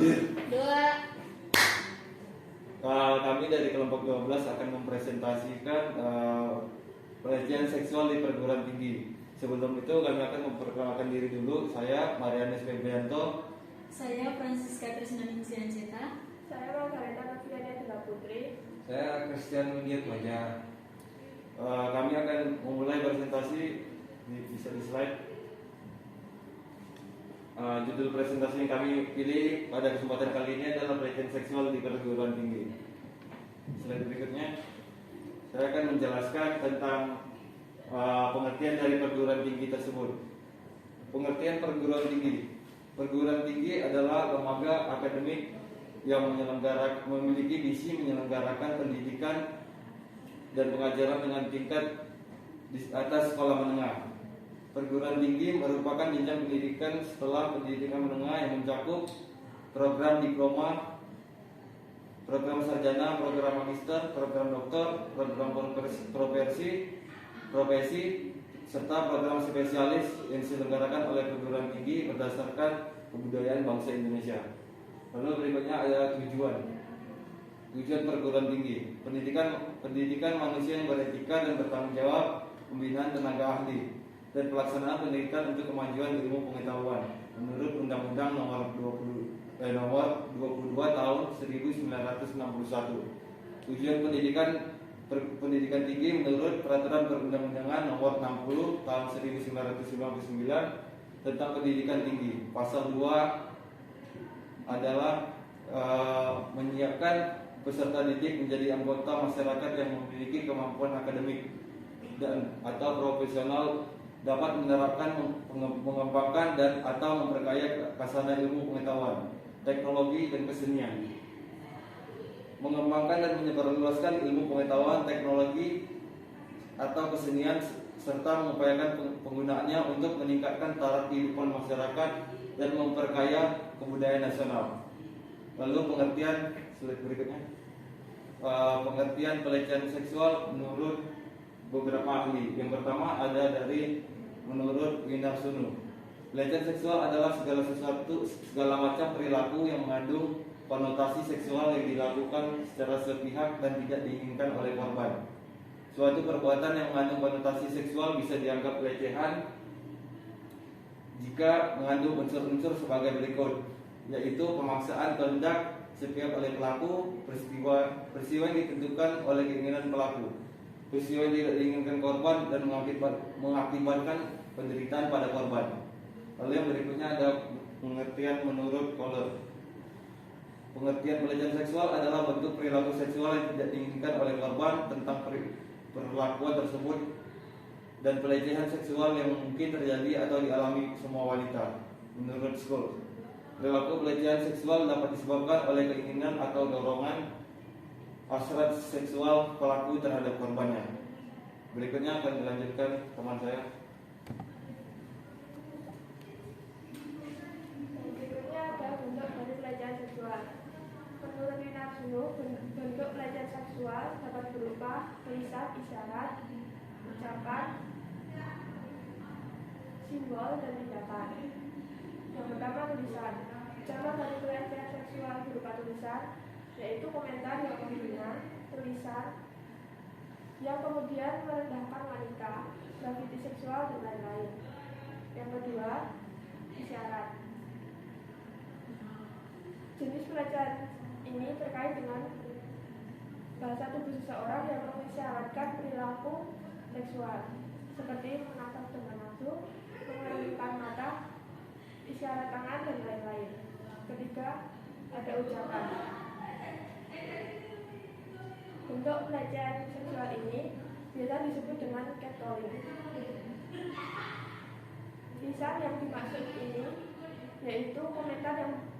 Dua. Kami dari kelompok 12 akan mempresentasikan pelecehan seksual di perguruan tinggi. Sebelum itu kami akan memperkenalkan diri dulu. Saya Marianus Febrianto. Saya Francisca Trisnaningsih Anjeta. Saya Margareta Noviania Dela Putri. Saya Christian Windiat Maja. Kami akan memulai presentasi. Bisa di slide. Judul presentasi yang kami pilih pada kesempatan kali ini adalah pelecehan seksual di perguruan tinggi. Slide berikutnya, saya akan menjelaskan tentang pengertian dari perguruan tinggi tersebut. Pengertian perguruan tinggi. Perguruan tinggi adalah lembaga akademik yang memiliki misi menyelenggarakan pendidikan dan pengajaran dengan tingkat di atas sekolah menengah. Perguruan tinggi merupakan jenjang pendidikan setelah pendidikan menengah yang mencakup program diploma, program sarjana, program magister, program doktor, program profesi, serta program spesialis yang diselenggarakan oleh perguruan tinggi berdasarkan kebudayaan bangsa Indonesia. Lalu berikutnya ada tujuan perguruan tinggi: pendidikan manusia yang beretika dan bertanggung jawab, pembinaan tenaga ahli, dan pelaksanaan pendidikan untuk kemajuan ilmu pengetahuan menurut Undang-Undang Nomor 22 Tahun 1961. Tujuan pendidikan tinggi menurut Peraturan Perundang-undangan Nomor 60 Tahun 1999 tentang pendidikan tinggi. Pasal 2 adalah menyiapkan peserta didik menjadi anggota masyarakat yang memiliki kemampuan akademik dan atau profesional, dapat menerapkan, mengembangkan dan atau memperkaya khasana ilmu pengetahuan, teknologi dan kesenian, mengembangkan dan menyebarluaskan ilmu pengetahuan, teknologi atau kesenian, serta mengupayakan penggunaannya untuk meningkatkan taraf kehidupan masyarakat dan memperkaya kebudayaan nasional. Lalu pengertian slide berikutnya. Pengertian pelecehan seksual menurut beberapa ahli. Yang pertama ada dari menurut Winarsunu. Pelecehan seksual adalah segala macam perilaku yang mengandung konotasi seksual yang dilakukan secara sepihak dan tidak diinginkan oleh korban. Suatu perbuatan yang mengandung konotasi seksual bisa dianggap pelecehan jika mengandung unsur-unsur sebagai berikut, yaitu pemaksaan kehendak sepihak oleh pelaku, peristiwa yang ditentukan oleh keinginan pelaku, peristiwa yang tidak diinginkan korban, dan mengakibatkan penderitaan pada korban. Lalu yang berikutnya ada pengertian menurut Kohler. Pengertian pelecehan seksual adalah bentuk perilaku seksual yang tidak diinginkan oleh korban tentang perlakuan tersebut dan pelecehan seksual yang mungkin terjadi atau dialami semua wanita. Menurut Scholl, perilaku pelecehan seksual dapat disebabkan oleh keinginan atau dorongan hasrat seksual pelaku terhadap korbannya. Berikutnya akan dilanjutkan teman saya. Berikutnya ada bentuk dari pelecehan seksual. Menurut Winarsunu, bentuk pelecehan seksual dapat berupa tulisan, isyarat, ucapan, simbol, dan tindakan. Yang pertama, tulisan. Contoh dari pelecehan seksual berupa tulisan yaitu komentar yang menghina, tulisan yang kemudian merendahkan wanita, grafiti seksual, dan lain-lain. Yang kedua, isyarat. Jenis pelecehan ini terkait dengan bahasa tubuh seseorang yang mengisyaratkan perilaku seksual, seperti menatap dengan nafsu, mengerutkan mata, isyarat tangan, dan lain-lain. Ketiga, ada ucapan. Bentuk pelecehan seksual ini biasa disebut dengan catcalling. Lisan yang dimaksud ini yaitu komentar yang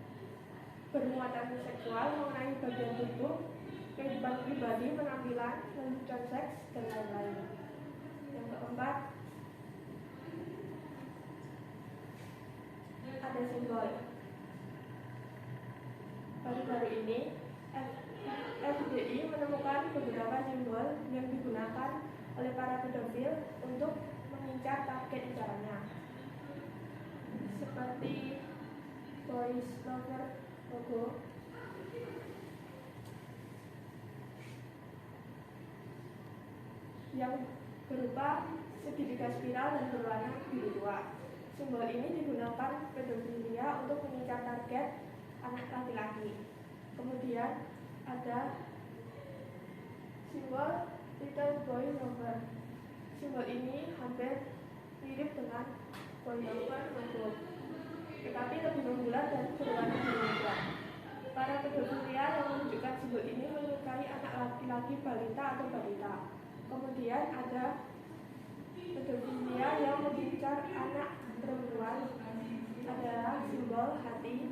bermuatan seksual mengenai bagian tubuh, kehidupan pribadi, penampilan, lanjutan seks, dan lain-lain. Yang keempat, ada simbol. Baru-baru ini FDI menemukan beberapa simbol yang digunakan oleh para pedofil untuk mengincar target incarannya, seperti boys lover logo, yang berupa segitiga spiral dan berwarna biru tua. Simbol ini digunakan pedofilia untuk mengincar target anak laki-laki. Kemudian ada simbol Little Boy Lover. Simbol ini hampir mirip dengan Boy Lover logo, tetapi lebih membulat dan berwarna biru. Para pedofilia yang menunjukkan simbol ini menyukai anak laki-laki balita atau balita. Kemudian ada pedofilia yang mengincar anak perempuan, adalah simbol hati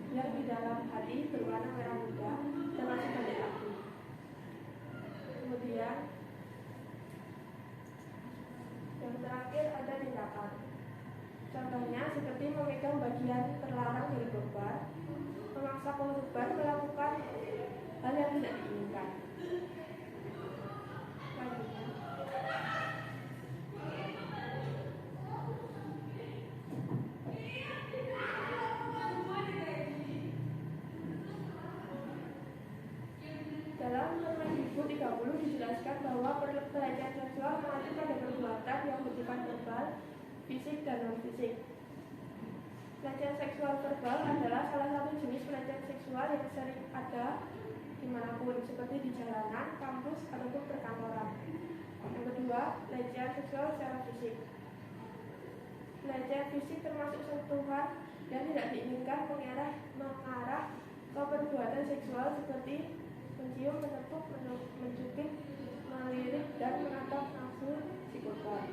yang di dalam hati berwarna merah muda dan masih banyak lagi. Kemudian yang terakhir ada tindakan. Contohnya seperti memegang bagian terlarang dari korban, memaksa korban melakukan hal yang tidak diinginkan. Selanjutnya, dalam Permendikbud 30 dijelaskan bahwa pelecehan seksual mengacu pada perbuatan yang bersifat verbal, fisik, dan non-fisik. Pelecehan seksual verbal adalah salah satu jenis pelecehan seksual yang sering ada dimanapun, seperti di jalanan, kampus, ataupun perkantoran. Yang kedua, pelecehan seksual secara fisik. Pelecehan fisik termasuk sentuhan yang tidak diinginkan mengarah ke perbuatan seksual seperti mencium, menepuk, mencubit, melirik, dan menatap nafsu si korban.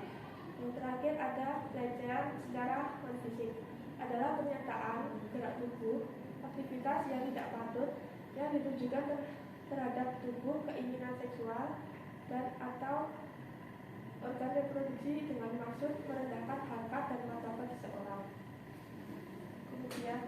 Yang terakhir ada pelecehan secara non-fisik, adalah pernyataan, gerak tubuh, aktivitas yang tidak patut yang ditujukan terhadap tubuh, keinginan seksual, dan atau organ reproduksi dengan maksud merendahkan harkat dan martabat seseorang. Kemudian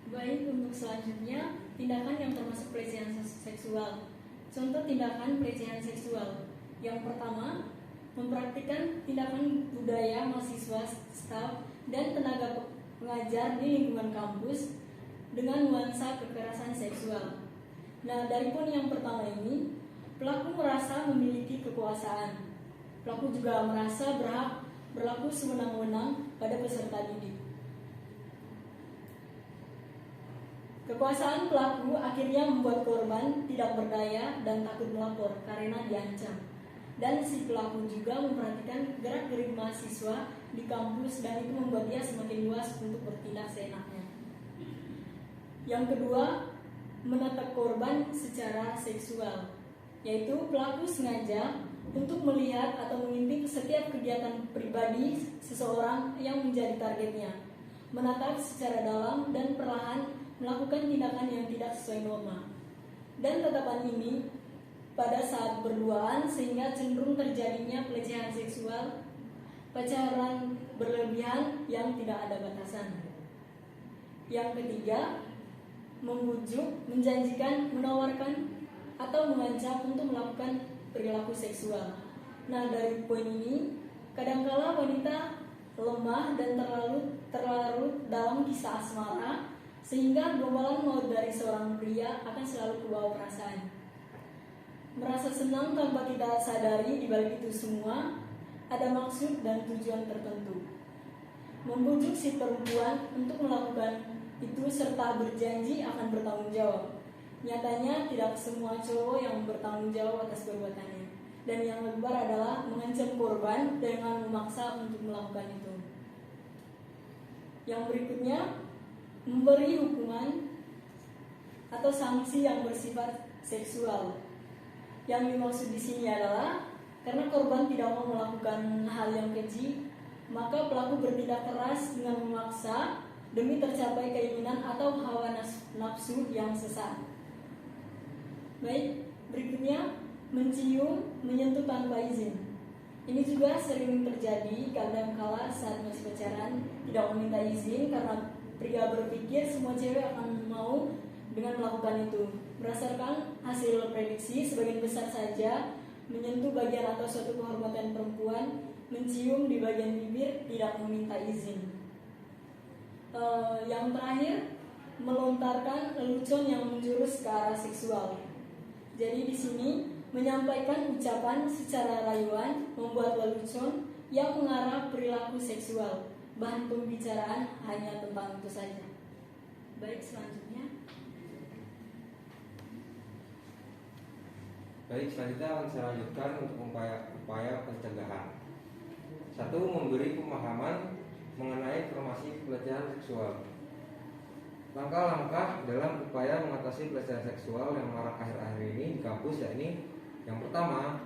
Baik, untuk selanjutnya, tindakan yang termasuk pelecehan seksual. Contoh tindakan pelecehan seksual. Yang pertama, mempraktikkan tindakan budaya mahasiswa, staf, dan tenaga pengajar di lingkungan kampus dengan nuansa kekerasan seksual. Nah, dari poin yang pertama ini, pelaku merasa memiliki kekuasaan. Pelaku juga merasa berhak berlaku sewenang-wenang pada peserta didik. Kekuasaan pelaku akhirnya membuat korban tidak berdaya dan takut melapor karena diancam. Dan si pelaku juga memperhatikan gerak-gerik mahasiswa di kampus dan itu membuat dia semakin luas untuk bertindak seenaknya. Yang kedua, menatap korban secara seksual, yaitu pelaku sengaja untuk melihat atau mengintip setiap kegiatan pribadi seseorang yang menjadi targetnya, menatap secara dalam dan perlahan melakukan tindakan yang tidak sesuai norma. Dan tatapan ini pada saat berduaan sehingga cenderung terjadinya pelecehan seksual, pacaran berlebihan yang tidak ada batasan. Yang ketiga, membujuk, menjanjikan, menawarkan, atau mengancam untuk melakukan perilaku seksual. Nah, dari poin ini, kadangkala wanita lemah dan terlarut dalam kisah asmara, sehingga gombalan maut dari seorang pria akan selalu kebawa perasaan. Merasa senang tanpa kita sadari di balik itu semua ada maksud dan tujuan tertentu. Membujuk si perempuan untuk melakukan itu serta berjanji akan bertanggung jawab. Nyatanya tidak semua cowok yang bertanggung jawab atas perbuatannya. Dan yang lebih parah adalah mengancam korban dengan memaksa untuk melakukan itu. Yang berikutnya, memberi hukuman atau sanksi yang bersifat seksual. Yang dimaksud di sini adalah karena korban tidak mau melakukan hal yang keji, maka pelaku bertindak keras dengan memaksa demi tercapai keinginan atau hawa nafsu yang sesat. Baik, berikutnya mencium, menyentuh tanpa izin. Ini juga sering terjadi kadang-kala saat masih pacaran tidak meminta izin karena pria berpikir semua cewek akan mau dengan melakukan itu. Berdasarkan hasil prediksi, sebagian besar saja menyentuh bagian atau suatu kehormatan perempuan, mencium di bagian bibir tidak meminta izin. Yang terakhir, melontarkan lelucon yang menjurus ke arah seksual. Jadi di sini menyampaikan ucapan secara rayuan, membuat lelucon yang mengarah perilaku seksual. Bahan pembicaraan hanya tentang itu saja. Baik, selanjutnya. Baik, selanjutnya akan saya lanjutkan untuk upaya pencegahan. 1. Memberi pemahaman mengenai informasi pelecehan seksual. Langkah-langkah dalam upaya mengatasi pelecehan seksual yang marak akhir-akhir ini di kampus yakni yang pertama,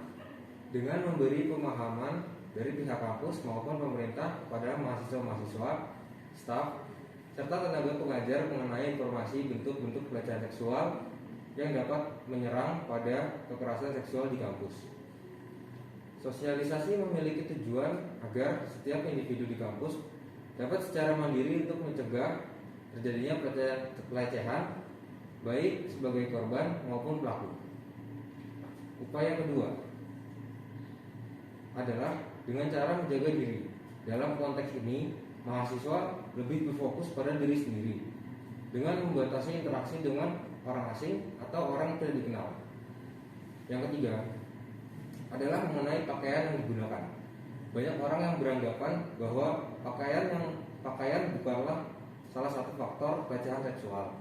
dengan memberi pemahaman dari pihak kampus maupun pemerintah kepada mahasiswa-mahasiswa, staf, serta tenaga pengajar mengenai informasi bentuk-bentuk pelecehan seksual yang dapat menyerang pada kekerasan seksual di kampus. Sosialisasi memiliki tujuan agar setiap individu di kampus dapat secara mandiri untuk mencegah terjadinya pelecehan baik sebagai korban maupun pelaku. Upaya kedua adalah dengan cara menjaga diri. Dalam konteks ini, mahasiswa lebih berfokus pada diri sendiri dengan membatasi interaksi dengan orang asing atau orang yang tidak dikenal. Yang ketiga adalah mengenai pakaian yang digunakan. Banyak orang yang beranggapan bahwa pakaian bukanlah salah satu faktor pelecehan seksual.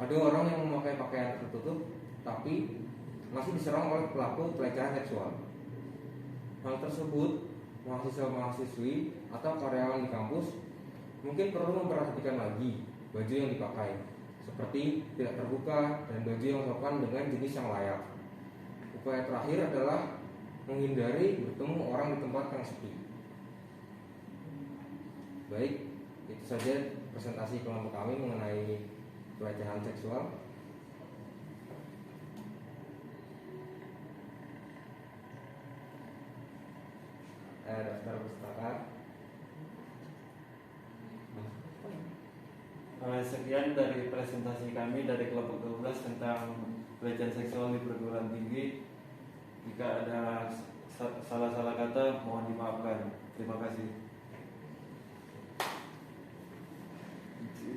Ada orang yang memakai pakaian tertutup tapi masih diserang oleh pelaku pelecehan seksual. Hal tersebut, mahasiswa-mahasiswi atau karyawan di kampus mungkin perlu memperhatikan lagi baju yang dipakai, seperti tidak terbuka dan baju yang sopan dengan jenis yang layak. Upaya terakhir adalah menghindari bertemu orang di tempat yang sepi. Baik, itu saja presentasi kelompok kami mengenai pelecehan seksual. Daftar pustaka. Sekian dari presentasi kami dari kelompok 12 tentang pelecehan seksual di perguruan tinggi. Jika ada salah-salah kata mohon dimaafkan. Terima kasih.